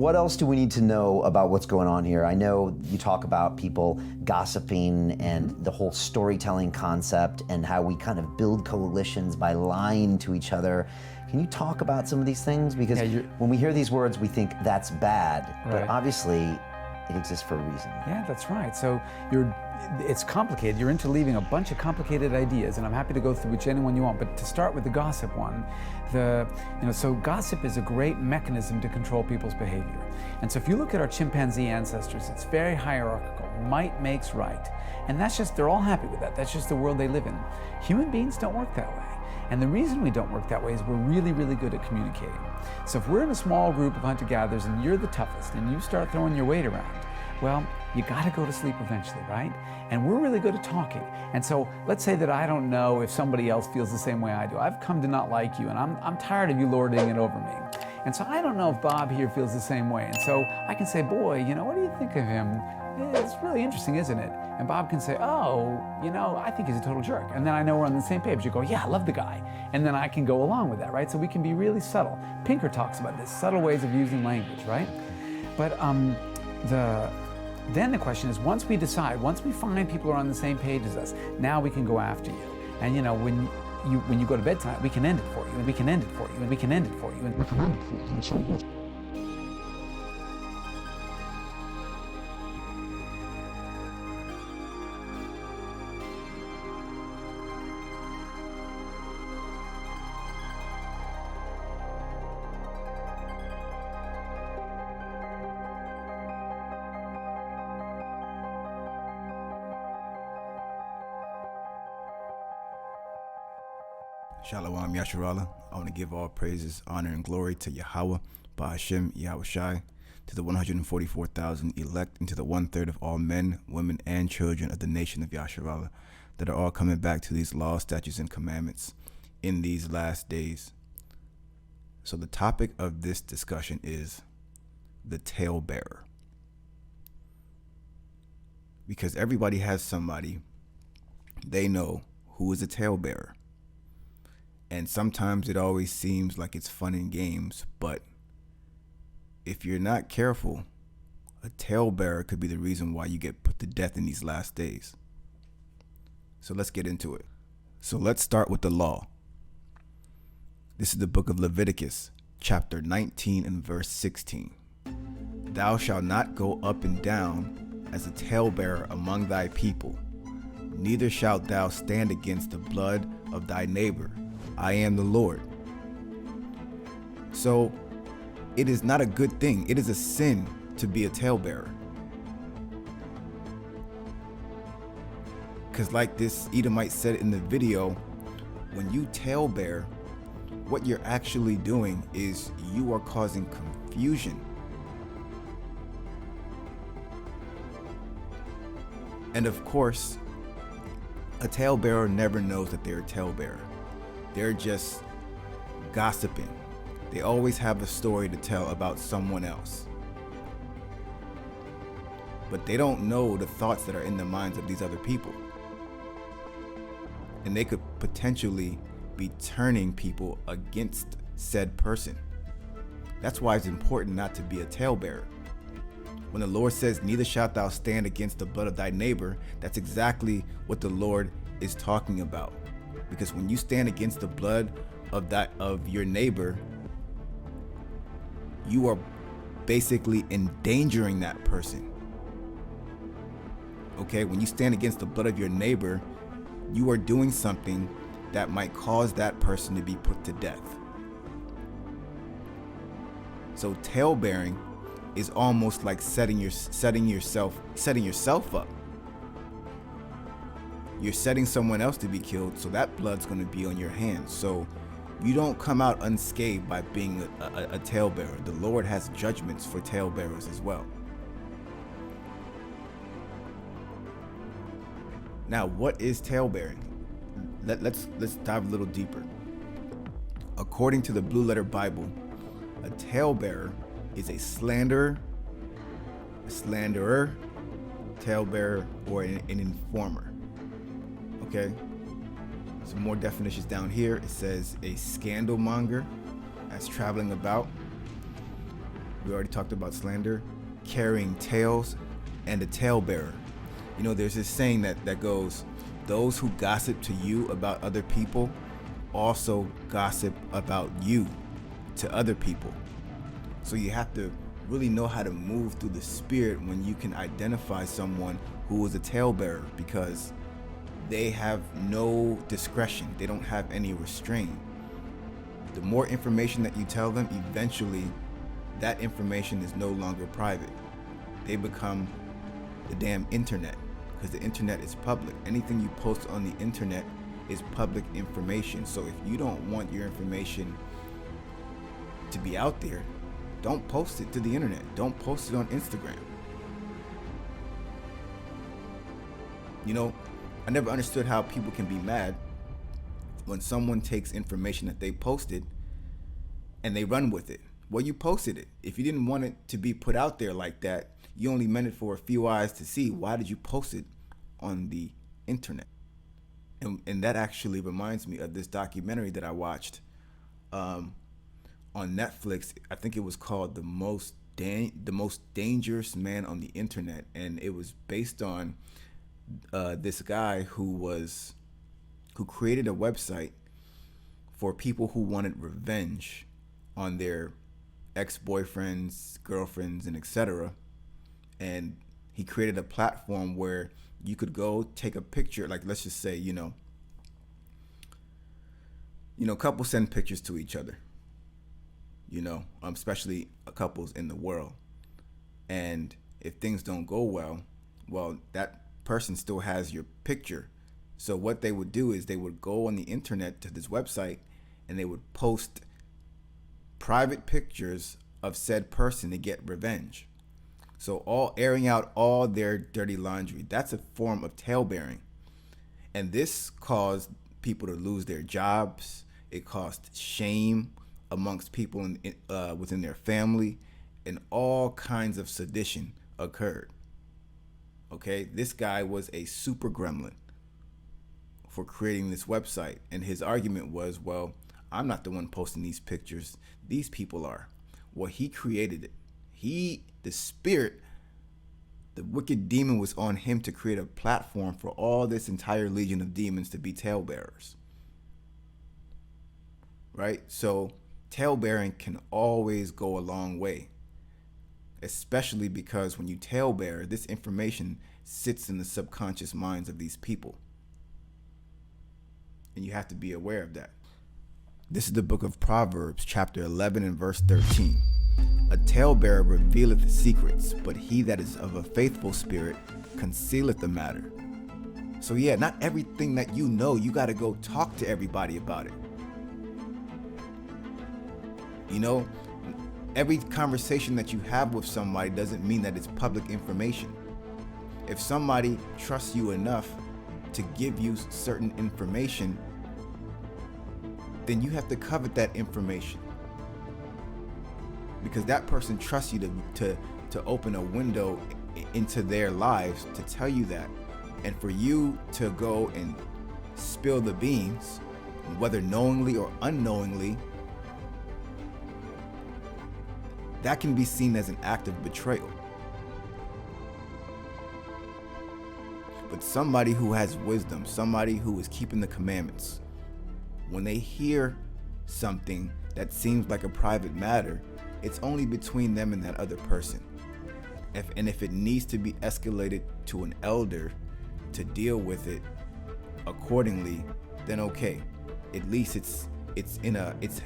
what else do we need to know about what's going on here? I know you talk about people gossiping and the whole storytelling concept and how we kind of build coalitions by lying to each other. Can you talk about some of these things? Because when we hear these words, we think that's bad, but obviously it exists for a reason. Yeah, that's right. So it's complicated. You're interleaving a bunch of complicated ideas, and I'm happy to go through which anyone you want. But to start with the gossip one, so gossip is a great mechanism to control people's behavior. And so if you look at our chimpanzee ancestors, it's very hierarchical. Might makes right. And that's just, they're all happy with that. That's just the world they live in. Human beings don't work that way. And the reason we don't work that way is we're really, really good at communicating. So if we're in a small group of hunter-gatherers and you're the toughest and you start throwing your weight around, well, you gotta go to sleep eventually, right? And we're really good at talking. And so let's say that I don't know if somebody else feels the same way I do. I've come to not like you, and I'm tired of you lording it over me. And so I don't know if Bob here feels the same way. And so I can say, boy, what do you think of him? It's really interesting, isn't it? And Bob can say, oh, I think he's a total jerk. And then I know we're on the same page. You go, yeah, I love the guy. And then I can go along with that, right? So we can be really subtle. Pinker talks about this, subtle ways of using language, right? But then the question is, once we find people who are on the same page as us, now we can go after you. And when you go to bed tonight, we can end it for you, and we can end it for you, and we can end it for you, and we can end it for you, and so on. Shalom, Yasharahla. I want to give all praises, honor, and glory to Yahweh, Ba'ashem, Yahushai, to the 144,000 elect, and to the 1/3 of all men, women, and children of the nation of Yasharahla that are all coming back to these laws, statutes, and commandments in these last days. So the topic of this discussion is the talebearer. Because everybody has somebody they know who is a talebearer. And sometimes it always seems like it's fun and games, but if you're not careful, a talebearer could be the reason why you get put to death in these last days. So let's get into it. So let's start with the law. This is the book of Leviticus, chapter 19 and verse 16. Thou shalt not go up and down as a talebearer among thy people, neither shalt thou stand against the blood of thy neighbor. I am the Lord. So it is not a good thing. It is a sin to be a talebearer. Because like this Edomite said in the video, when you talebear, what you're actually doing is you are causing confusion. And of course, a talebearer never knows that they're a talebearer. They're just gossiping. They always have a story to tell about someone else. But they don't know the thoughts that are in the minds of these other people. And they could potentially be turning people against said person. That's why it's important not to be a talebearer. When the Lord says, neither shalt thou stand against the blood of thy neighbor, that's exactly what the Lord is talking about. Because when you stand against the blood of your neighbor, you are basically endangering that person. Okay, when you stand against the blood of your neighbor, you are doing something that might cause that person to be put to death. So talebearing is almost like setting yourself up. You're setting someone else to be killed, so that blood's going to be on your hands. So you don't come out unscathed by being a talebearer. The Lord has judgments for talebearers as well. Now, what is talebearing? Let's dive a little deeper. According to the Blue Letter Bible, a talebearer is a slanderer, talebearer, or an informer. Okay, some more definitions down here. It says a scandal monger that's traveling about, We already talked about slander, carrying tales, and a talebearer. You know, there's this saying that goes, those who gossip to you about other people also gossip about you to other people. So you have to really know how to move through the spirit when you can identify someone who is a talebearer, because they have no discretion. They don't have any restraint. The more information that you tell them, eventually that information is no longer private. They become the damn internet, because the internet is public. Anything you post on the internet is public information. So if you don't want your information to be out there, don't post it to the internet. Don't post it on Instagram. You know, I never understood how people can be mad when someone takes information that they posted and they run with it. Well, you posted it. If you didn't want it to be put out there like that, you only meant it for a few eyes to see. Why did you post it on the internet? And that actually reminds me of this documentary that I watched on Netflix. I think it was called The Most Dangerous Man on the Internet, and it was based on this guy who created a website for people who wanted revenge on their ex-boyfriends, girlfriends, and etc. And he created a platform where you could go take a picture, like let's just say, couples send pictures to each other, especially couples in the world. And if things don't go well, that person still has your picture. So what they would do is they would go on the internet to this website and they would post private pictures of said person to get revenge. So all airing out all their dirty laundry. That's a form of talebearing. And this caused people to lose their jobs. It caused shame amongst people within their family, and all kinds of sedition occurred. Okay, this guy was a super gremlin for creating this website. And his argument was, well, I'm not the one posting these pictures. These people are. Well, he created it. The spirit, the wicked demon was on him to create a platform for all this entire legion of demons to be talebearers. Right? So talebearing can always go a long way, especially because when you talebear, this information sits in the subconscious minds of these people. And you have to be aware of that. This is the book of Proverbs, chapter 11 and verse 13. A talebearer revealeth secrets, but he that is of a faithful spirit concealeth the matter. So yeah, not everything that you know, you got to go talk to everybody about it. Every conversation that you have with somebody doesn't mean that it's public information. If somebody trusts you enough to give you certain information, then you have to covet that information, because that person trusts you to open a window into their lives to tell you that. And for you to go and spill the beans, whether knowingly or unknowingly, that can be seen as an act of betrayal. But somebody who has wisdom, somebody who is keeping the commandments, when they hear something that seems like a private matter, it's only between them and that other person. If it needs to be escalated to an elder to deal with it accordingly, then okay. At least it's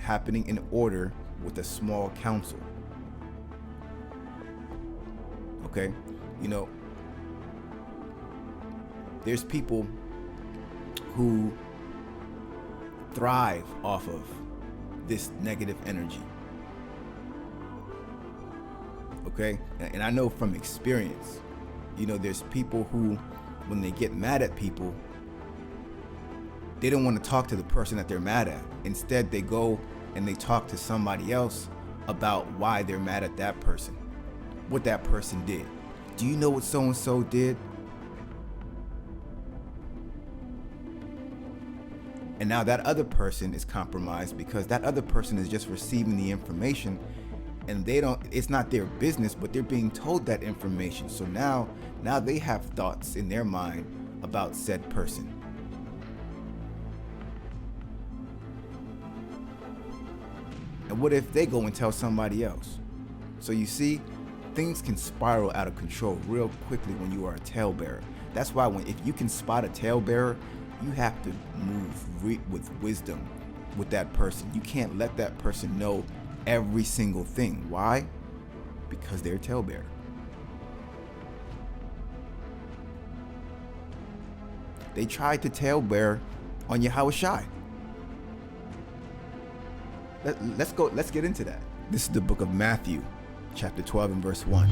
happening in order with a small council. Okay? There's people who thrive off of this negative energy. Okay? And I know from experience, there's people who, when they get mad at people, they don't want to talk to the person that they're mad at. Instead, they go and they talk to somebody else about why they're mad at that person, what that person did. Do you know what so-and-so did? And now that other person is compromised because that other person is just receiving the information and it's not their business, but they're being told that information. So now they have thoughts in their mind about said person. And what if they go and tell somebody else? So you see, things can spiral out of control real quickly when you are a talebearer. That's why if you can spot a talebearer, you have to move with wisdom with that person. You can't let that person know every single thing. Why? Because they're a talebearer. They tried to talebear on Yahushua. Let's get into that. This is the book of Matthew, chapter 12 and verse 1.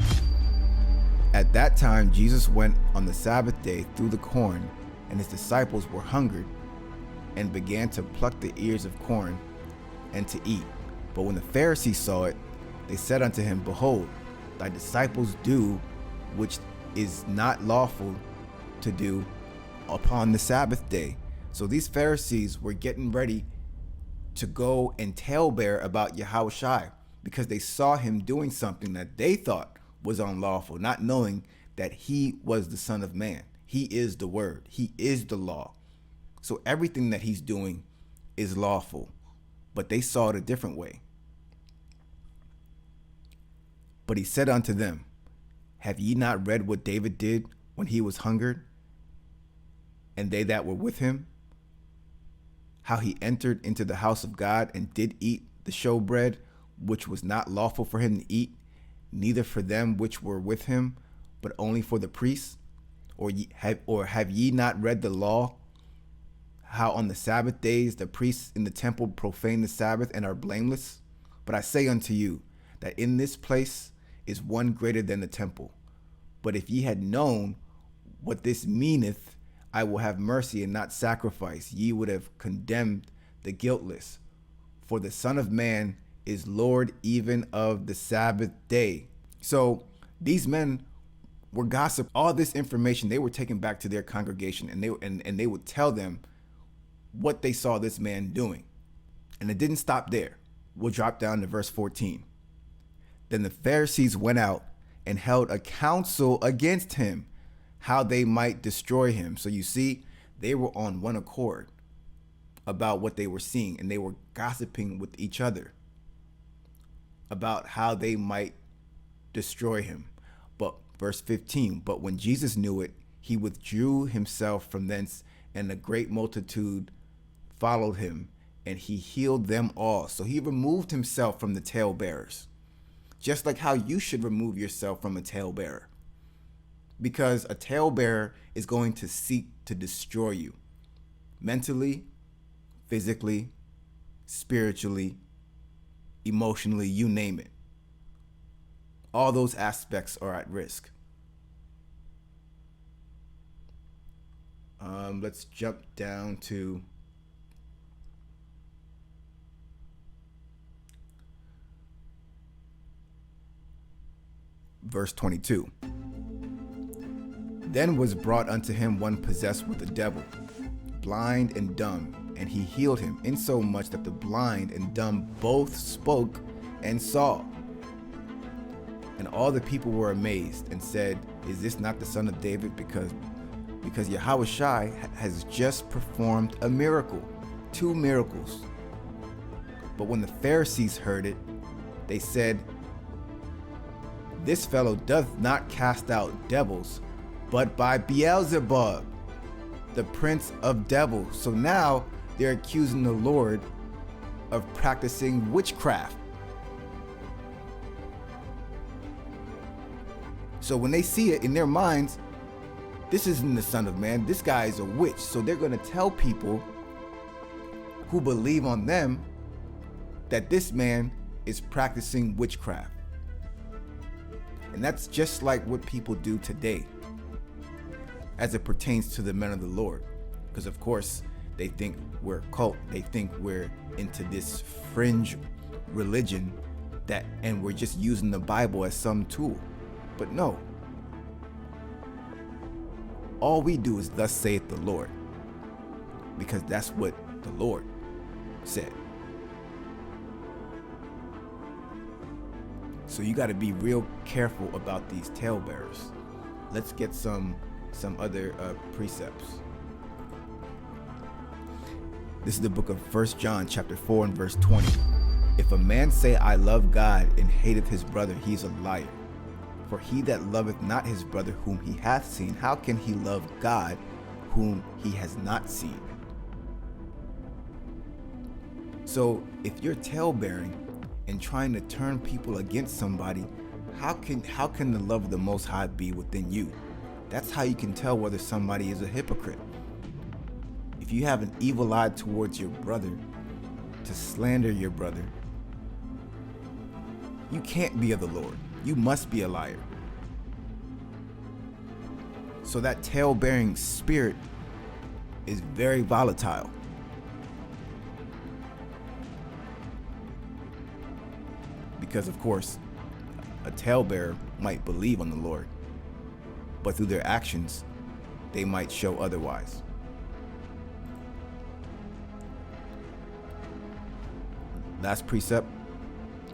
At that time, Jesus went on the Sabbath day through the corn, and his disciples were hungered, and began to pluck the ears of corn and to eat. But when the Pharisees saw it, they said unto him, Behold, thy disciples do which is not lawful to do upon the Sabbath day. So these Pharisees were getting ready to go and talebear about Yahushua, because they saw him doing something that they thought was unlawful, not knowing that he was the Son of Man. He is the Word. He is the law. So everything that he's doing is lawful, but they saw it a different way. But he said unto them, Have ye not read what David did when he was hungered, and they that were with him? How he entered into the house of God and did eat the showbread, which was not lawful for him to eat, neither for them which were with him, but only for the priests? Or have ye not read the law, how on the Sabbath days the priests in the temple profane the Sabbath and are blameless? But I say unto you, that in this place is one greater than the temple. But if ye had known what this meaneth, I will have mercy and not sacrifice, ye would have condemned the guiltless. For the Son of Man is Lord even of the Sabbath day. So these men were gossip. All this information they were taking back to their congregation, and they would tell them what they saw this man doing. And it didn't stop there. We'll drop down to verse 14. Then the Pharisees went out and held a council against him, how they might destroy him. So you see, they were on one accord about what they were seeing, and they were gossiping with each other about how they might destroy him. But verse 15, but when Jesus knew it, he withdrew himself from thence, and a great multitude followed him, and he healed them all. So he removed himself from the talebearers, just like how you should remove yourself from a talebearer. Because a talebearer is going to seek to destroy you mentally, physically, spiritually, emotionally, you name it. All those aspects are at risk. Let's jump down to verse 22. Then was brought unto him one possessed with a devil, blind and dumb, and he healed him, insomuch that the blind and dumb both spoke and saw. And all the people were amazed and said, Is this not the son of David? Because Yahushua has just performed a miracle, 2 miracles. But when the Pharisees heard it, they said, This fellow doth not cast out devils, but by Beelzebub, the prince of devils. So now they're accusing the Lord of practicing witchcraft. So when they see it in their minds, this isn't the Son of Man, this guy is a witch. So they're going to tell people who believe on them that this man is practicing witchcraft. And that's just like what people do today as it pertains to the men of the Lord. Because of course, they think we're a cult. They think we're into this fringe religion and we're just using the Bible as some tool. But no. All we do is thus saith the Lord, because that's what the Lord said. So you got to be real careful about these talebearers. Let's get some other precepts. This is the book of 1 John chapter 4 and verse 20. If a man say, I love God, and hateth his brother, he is a liar. For he that loveth not his brother whom he hath seen, how can he love God whom he has not seen? So if you're talebearing and trying to turn people against somebody, how can the love of the Most High be within you? That's how you can tell whether somebody is a hypocrite. If you have an evil eye towards your brother, to slander your brother, you can't be of the Lord. You must be a liar. So that tale-bearing spirit is very volatile. Because of course, a talebearer might believe on the Lord, but through their actions, they might show otherwise. Last precept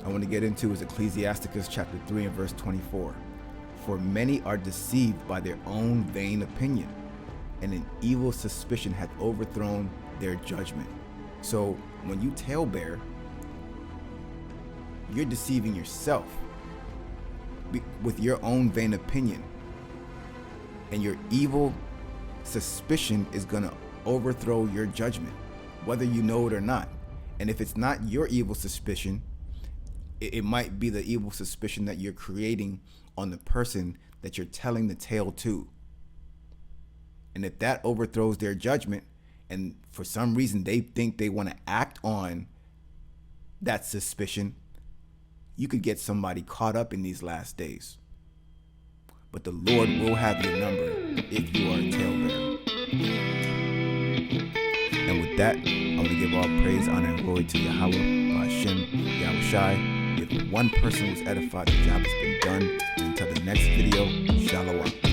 I want to get into is Ecclesiasticus chapter 3 and verse 24. For many are deceived by their own vain opinion, and an evil suspicion hath overthrown their judgment. So when you talebear, you're deceiving yourself with your own vain opinion, and your evil suspicion is going to overthrow your judgment, whether you know it or not. And if it's not your evil suspicion, it might be the evil suspicion that you're creating on the person that you're telling the tale to. And if that overthrows their judgment, and for some reason they think they want to act on that suspicion, you could get somebody caught up in these last days. But the Lord will have your number if you are a talebearer. And with that, I want to give all praise, honor, and glory to Yahweh, Hashem, Yahushai. If one person was edified, the job has been done. Until the next video, Shalom.